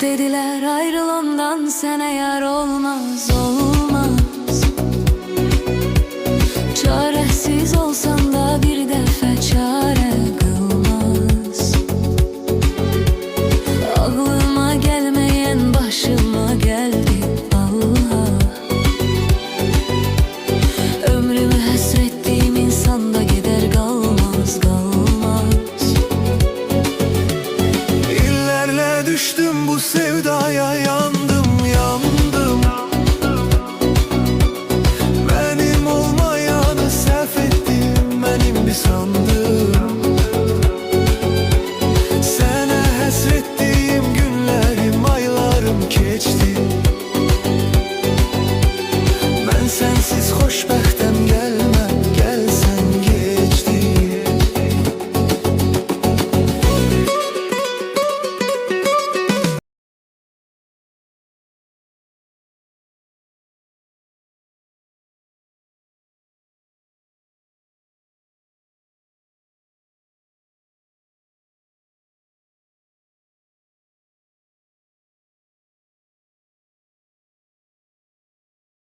dediler ayrıl ondan, sen eğer olmaz olmaz. Çaresiz olsan da bir defa çare kılmaz. Aklıma gelmeyen başıma geldi Allah. Ömrümü hasrettiğim insan da gider kalmaz kalmaz. İllerle düştüm bu sevdaya, yan